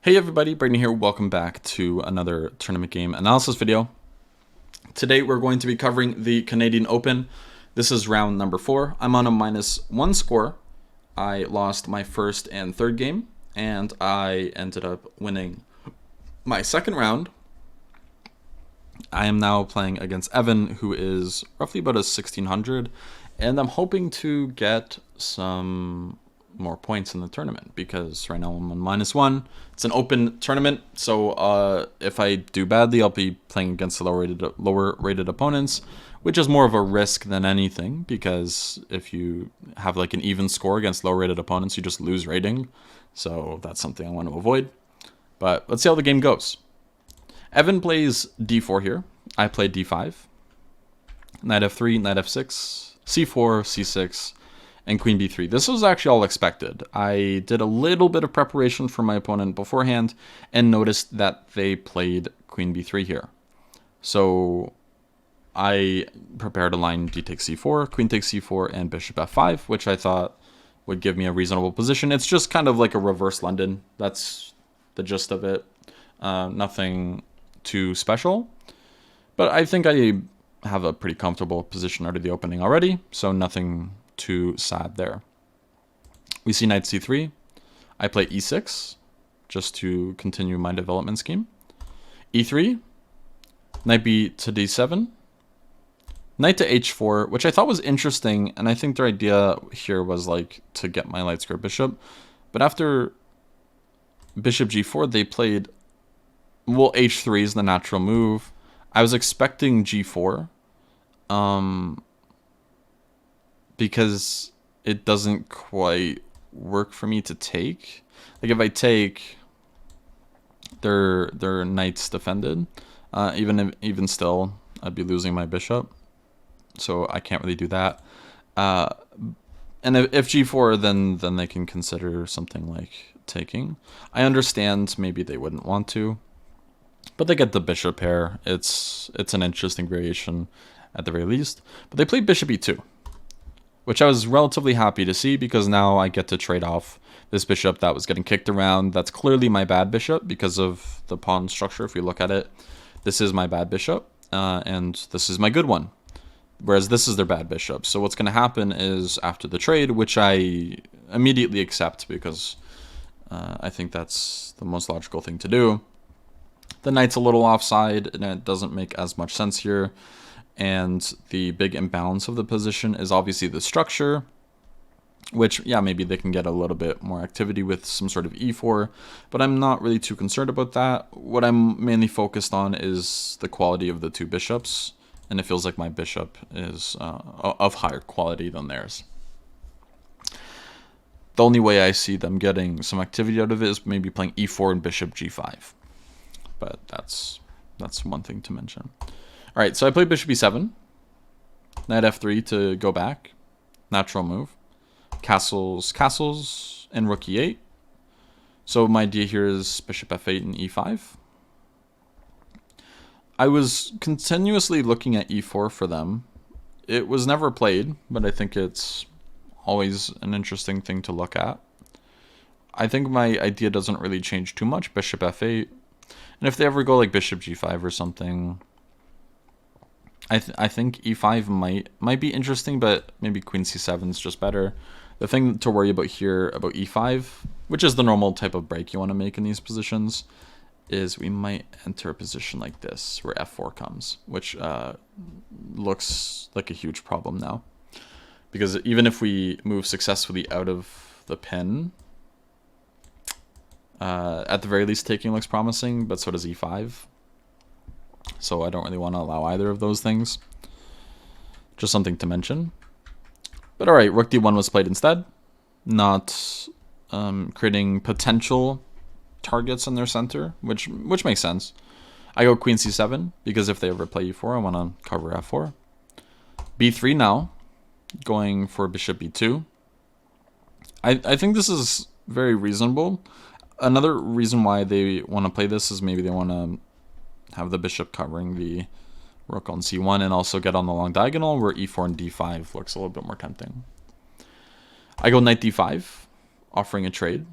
Hey everybody, Brayden here. Welcome back to another tournament game analysis video. Today we're going to be covering the Canadian Open. This is round number 4. I'm on a -1 score. I lost my first and third game, and I ended up winning my second round. I am now playing against Evan, who is roughly about a 1600, and I'm hoping to get some more points in the tournament because right now I'm on -1. It's an open tournament, so if I do badly, I'll be playing against the lower rated opponents, which is more of a risk than anything because if you have like an even score against low rated opponents, you just lose rating. So that's something I want to avoid. But let's see how the game goes. Evan plays d4 here. I play d5. Knight f3, knight f6, c4, c6, and queen b3. This was actually all expected. I did a little bit of preparation for my opponent beforehand and noticed that they played queen b3 here. So I prepared a line d takes c4, queen takes c4, and bishop f5, which I thought would give me a reasonable position. It's just kind of like a reverse London. That's the gist of it. Nothing too special. But I think I have a pretty comfortable position out of the opening already, so nothing too sad there. We see knight c3. I play e6 just to continue my development scheme. e3, knight b to d7, knight to h4, which I thought was interesting, and I think their idea here was like to get my light square bishop. But after bishop g4, they played, well, h3 is the natural move. I was expecting g4, because it doesn't quite work for me to take. Like if I take, their knight's defended. Even still, I'd be losing my bishop, so I can't really do that. And if g4, then they can consider something like taking. I understand maybe they wouldn't want to, but they get the bishop pair. It's an interesting variation at the very least. But they played bishop e2, which I was relatively happy to see because now I get to trade off this bishop that was getting kicked around. That's clearly my bad bishop because of the pawn structure. If you look at it, this is my bad bishop, and this is my good one, whereas this is their bad bishop. So what's going to happen is after the trade, which I immediately accept because I think that's the most logical thing to do, the knight's a little offside and it doesn't make as much sense here. And the big imbalance of the position is obviously the structure, which, yeah, maybe they can get a little bit more activity with some sort of e4, but I'm not really too concerned about that. What I'm mainly focused on is the quality of the two bishops, and it feels like my bishop is of higher quality than theirs. The only way I see them getting some activity out of it is maybe playing e4 and bishop g5, but that's one thing to mention. All right, so I played bishop e7, knight f3 to go back, natural move, castles, and rook e8. So my idea here is bishop f8 and e5. I was continuously looking at e4 for them. It was never played, but I think it's always an interesting thing to look at. I think my idea doesn't really change too much, bishop f8. And if they ever go like bishop g5 or something, I think e5 might be interesting, but maybe queen c7 is just better. The thing to worry about here about e5, which is the normal type of break you want to make in these positions, is we might enter a position like this where f4 comes, which looks like a huge problem now. Because even if we move successfully out of the pin, at the very least taking looks promising, but so does e5. So I don't really want to allow either of those things. Just something to mention. But alright, rook d1 was played instead. Not creating potential targets in their center, which makes sense. I go queen c7, because if they ever play e4, I want to cover f4. b3 now, going for bishop b2. I think this is very reasonable. Another reason why they want to play this is maybe they want to have the bishop covering the rook on c1 and also get on the long diagonal where e4 and d5 looks a little bit more tempting. I go knight d5, offering a trade.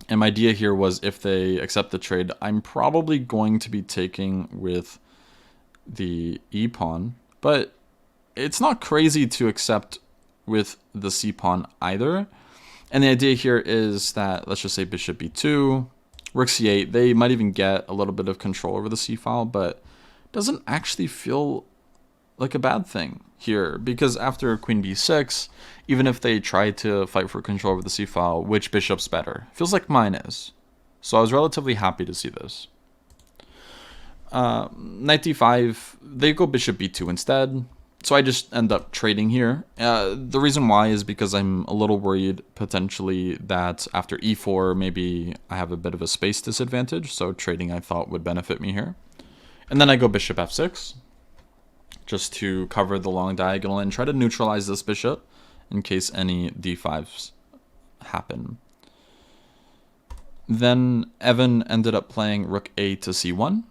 And my idea here was if they accept the trade, I'm probably going to be taking with the E pawn, but it's not crazy to accept with the C pawn either. And the idea here is that, let's just say bishop b2, rook c8, they might even get a little bit of control over the c file, but it doesn't actually feel like a bad thing here, because after queen b6, even if they try to fight for control over the c file, which bishop's better? It feels like mine is. So I was relatively happy to see this. Knight d5, they go bishop b2 instead. So I just end up trading here. The reason why is because I'm a little worried potentially that after e4, maybe I have a bit of a space disadvantage. So trading I thought would benefit me here. And then I go bishop f6 just to cover the long diagonal and try to neutralize this bishop in case any d5s happen. Then Evan ended up playing rook a to c1.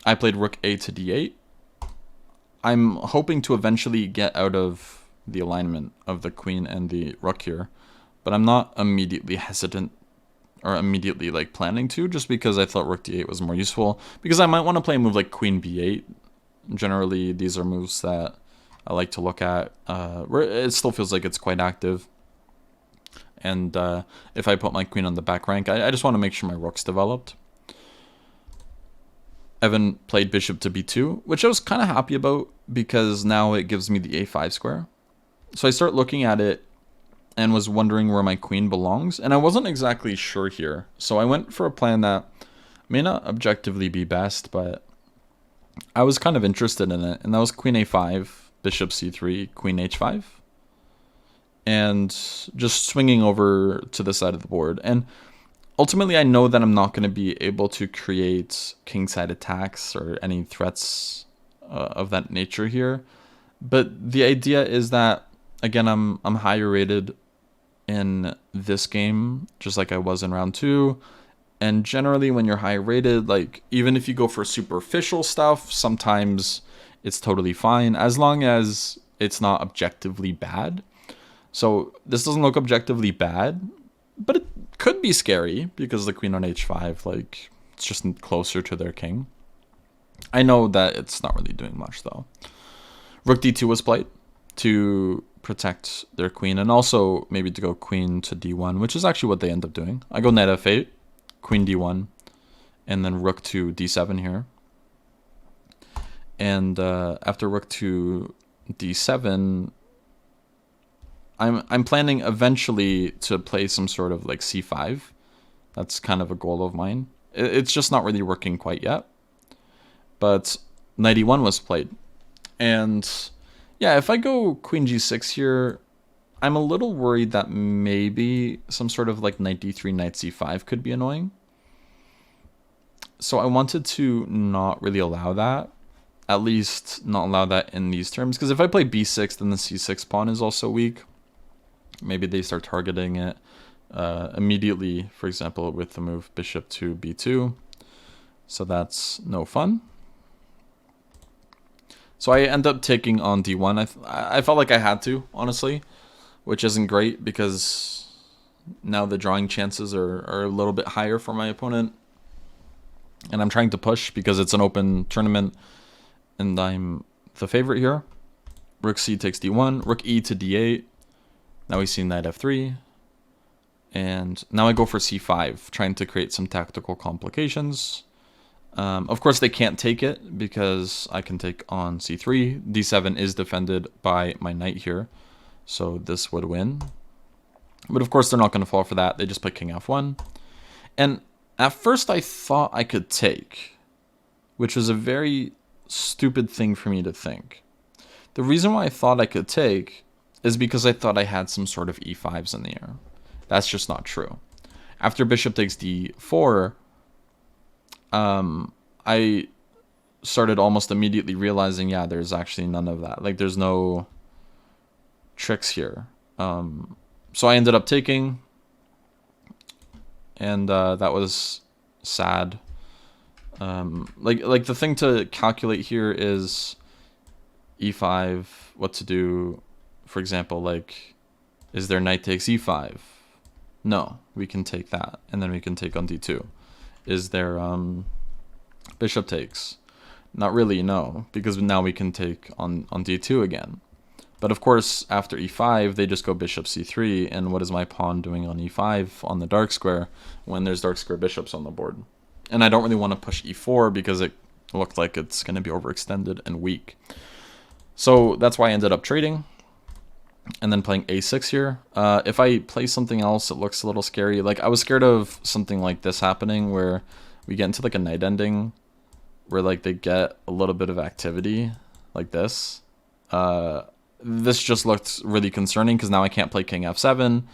I played rook a to d8. I'm hoping to eventually get out of the alignment of the queen and the rook here, but I'm not immediately hesitant or immediately like planning to, just because I thought rook d8 was more useful, because I might want to play a move like queen b8. Generally, these are moves that I like to look at, where it still feels like it's quite active. And if I put my queen on the back rank, I just want to make sure my rook's developed. Evan played bishop to b2, which I was kind of happy about because now it gives me the a5 square. So I start looking at it and was wondering where my queen belongs, and I wasn't exactly sure here. So I went for a plan that may not objectively be best, but I was kind of interested in it, and that was queen a5, bishop c3, queen h5, and just swinging over to the side of the board. And ultimately, I know that I'm not going to be able to create kingside attacks or any threats of that nature here. But the idea is that, again, I'm higher rated in this game, just like I was in round 2. And generally, when you're high rated, like even if you go for superficial stuff, sometimes it's totally fine as long as it's not objectively bad. So this doesn't look objectively bad, but it could be scary because the queen on h5, like, it's just closer to their king. I know that it's not really doing much though. Rook d2 was played to protect their queen, and also maybe to go queen to d1, which is actually what they end up doing. I go knight f8, queen d1, and then rook to d7 here. And after rook to d7, I'm planning eventually to play some sort of like c5. That's kind of a goal of mine. It's just not really working quite yet. But knight e1 was played. And yeah, if I go queen g6 here, I'm a little worried that maybe some sort of like knight d3, knight c5 could be annoying. So I wanted to not really allow that. At least not allow that in these terms. Because if I play b6, then the c6 pawn is also weak. Maybe they start targeting it immediately, for example, with the move bishop to b2. So that's no fun. So I end up taking on d1. I felt like I had to, honestly, which isn't great because now the drawing chances are a little bit higher for my opponent. And I'm trying to push because it's an open tournament and I'm the favorite here. Rook c takes d1, rook e to d8. Now we see knight f3. And now I go for c5, trying to create some tactical complications. Of course, they can't take it because I can take on c3. d7 is defended by my knight here, so this would win. But of course, they're not going to fall for that. They just play king f1. And at first, I thought I could take, which was a very stupid thing for me to think. The reason why I thought I could take is because I thought I had some sort of e5s in the air. That's just not true. After bishop takes d4, I started almost immediately realizing, yeah, there's actually none of that. Like, there's no tricks here. So I ended up taking, and that was sad. Like the thing to calculate here is e5, what to do. For example, like, is there knight takes e5? No, we can take that, and then we can take on d2. Is there bishop takes? Not really, no, because now we can take on d2 again. But of course, after e5, they just go bishop c3, and what is my pawn doing on e5 on the dark square when there's dark square bishops on the board? And I don't really want to push e4 because it looked like it's going to be overextended and weak. So that's why I ended up trading and then playing a6 here. If I play something else, it looks a little scary. Like, I was scared of something like this happening where we get into like a knight ending where like they get a little bit of activity like this. This just looked really concerning because now I can't play king f7.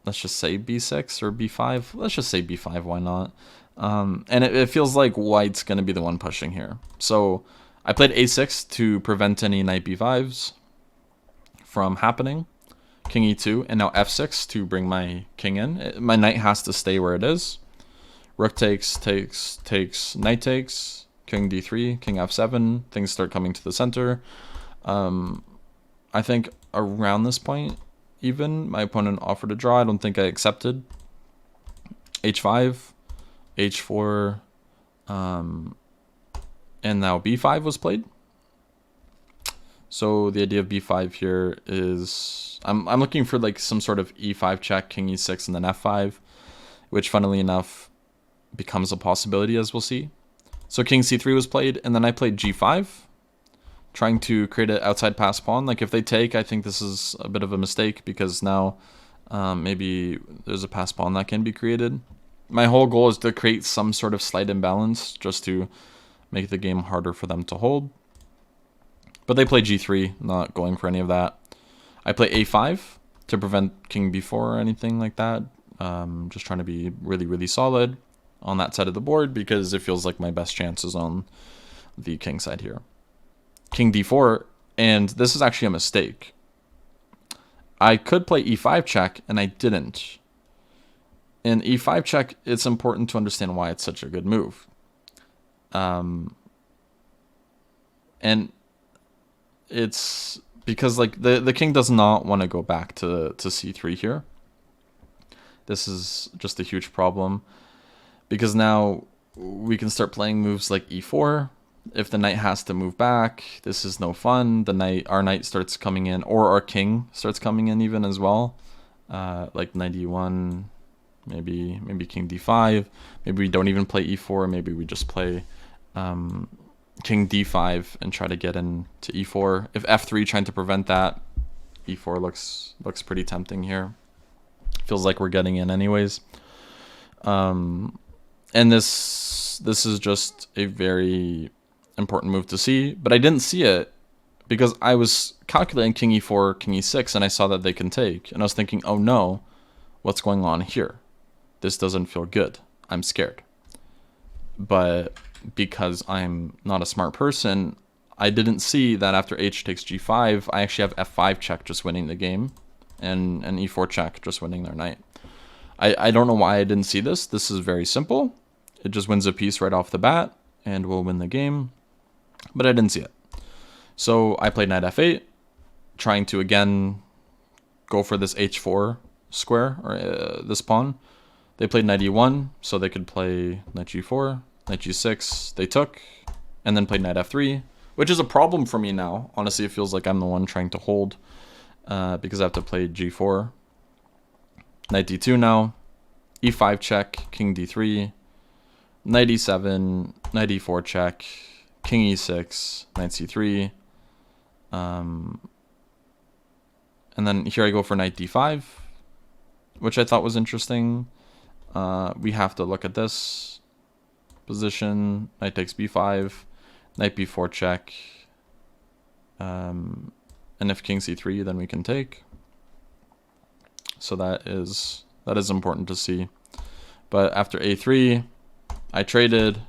Let's just say b6 or b5. Let's just say b5, why not? And it feels like white's going to be the one pushing here. So I played a6 to prevent any knight b5s from happening. King e2, and now f6 to bring my king in. My knight has to stay where it is. Rook takes, knight takes, king d3, king f7. Things start coming to the center. I think around this point, even, my opponent offered a draw. I don't think I accepted. h5, h4, and now b5 was played. So the idea of b5 here is I'm looking for like some sort of e5 check, king e6, and then f5, which funnily enough becomes a possibility, as we'll see. So king c3 was played, and then I played g5, trying to create an outside pass pawn. Like, if they take, I think this is a bit of a mistake because now maybe there's a pass pawn that can be created. My whole goal is to create some sort of slight imbalance just to make the game harder for them to hold. But they play g3, not going for any of that. I play a5 to prevent king b4 or anything like that. Just trying to be really, really solid on that side of the board because it feels like my best chance is on the king side here. King d4, and this is actually a mistake. I could play e5 check, and I didn't. In e5 check, it's important to understand why it's such a good move. And it's because like the king does not want to go back to c3 here. This is just a huge problem because now we can start playing moves like e4. If the knight has to move back, this is no fun. Our knight starts coming in, or our king starts coming in even as well. Like knight e1, maybe king d5. Maybe we don't even play e4. Maybe we just play king d5 and try to get into e4. If f3 trying to prevent that, e4 looks pretty tempting here. Feels like we're getting in anyways. And this is just a very important move to see, but I didn't see it because I was calculating king e4, king e6, and I saw that they can take, and I was thinking, oh no, what's going on here? This doesn't feel good. I'm scared. But because I'm not a smart person, I didn't see that after h takes g5, I actually have f5 check just winning the game, and an e4 check just winning their knight. I don't know why I didn't see this. This is very simple. It just wins a piece right off the bat, and we'll win the game. But I didn't see it. So I played knight f8, trying to again go for this h4 square, or this pawn. They played knight e1, so they could play knight g4, knight g6, they took, and then played knight f3, which is a problem for me now. Honestly, it feels like I'm the one trying to hold because I have to play g4. Knight d2 now, e5 check, king d3, knight e7, knight e4 check, king e6, knight c3, and then here I go for knight d5, which I thought was interesting. We have to look at this position. Knight takes b5, knight b4 check, and if king c3, then we can take. So that is important to see. But after a3, I traded,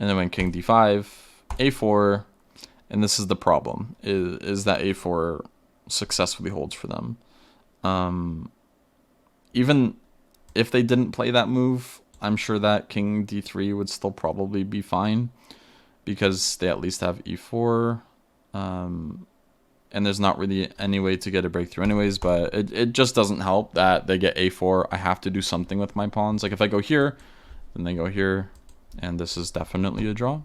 and then went king d5, a4, and this is the problem, is that a4 successfully holds for them. Even if they didn't play that move, I'm sure that king d3 would still probably be fine, because they at least have e4. and there's not really any way to get a breakthrough anyways, but it just doesn't help that they get a4. I have to do something with my pawns. Like if I go here, then they go here, and this is definitely a draw.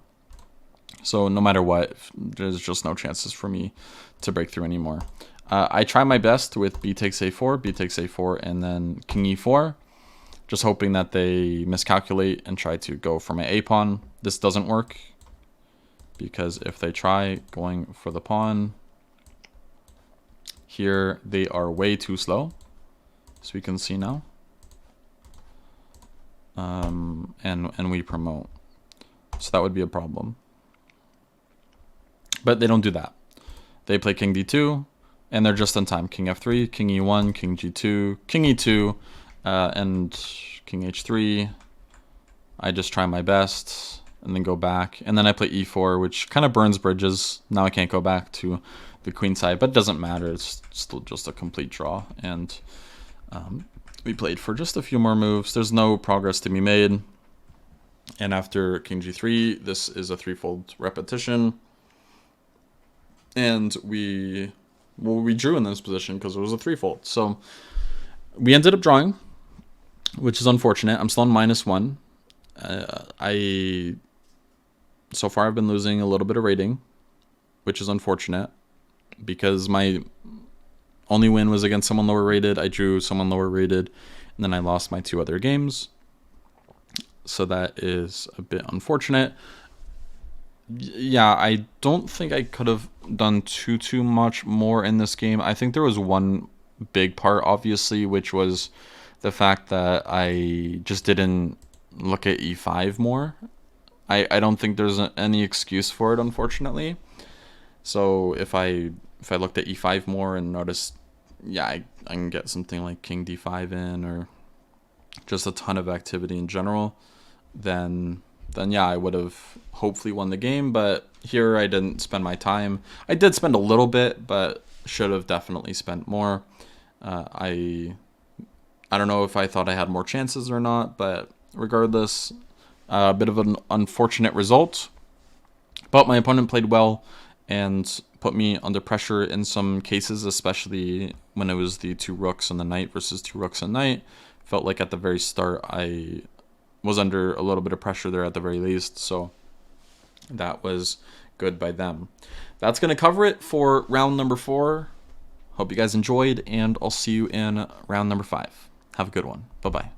So no matter what, there's just no chances for me to break through anymore. I try my best with b takes a4, b takes a4, and then king e4, just hoping that they miscalculate and try to go for my a pawn. This doesn't work, because if they try going for the pawn here, they are way too slow, so we can see now. And we promote, so that would be a problem. But they don't do that. They play king d2, and they're just in time. King f3, king e1, king g2, king e2, and king h3. I just try my best and then go back. And then I play e4, which kind of burns bridges. Now I can't go back to the queen side, but it doesn't matter. It's still just a complete draw. And we played for just a few more moves. There's no progress to be made. And after king g3, this is a threefold repetition. And we drew in this position because it was a threefold. So we ended up drawing, which is unfortunate. I'm still on -1. So far I've been losing a little bit of rating, which is unfortunate, because my only win was against someone lower rated. I drew someone lower rated, and then I lost my 2 other games. So that is a bit unfortunate. Yeah, I don't think I could have done too much more in this game. I think there was one big part, obviously, which was the fact that I just didn't look at e5 more. I don't think there's any excuse for it, unfortunately. So if I looked at e5 more and noticed, yeah, I can get something like king d5 in, or just a ton of activity in general, then yeah, I would have hopefully won the game. But here I didn't spend my time. I did spend a little bit, but should have definitely spent more. I don't know if I thought I had more chances or not, but regardless, a bit of an unfortunate result. But my opponent played well and put me under pressure in some cases, especially when it was the 2 rooks and the knight versus 2 rooks and knight. Felt like at the very start I was under a little bit of pressure there at the very least, so that was good by them. That's going to cover it for round number 4. Hope you guys enjoyed, and I'll see you in round number 5. Have a good one. Bye-bye.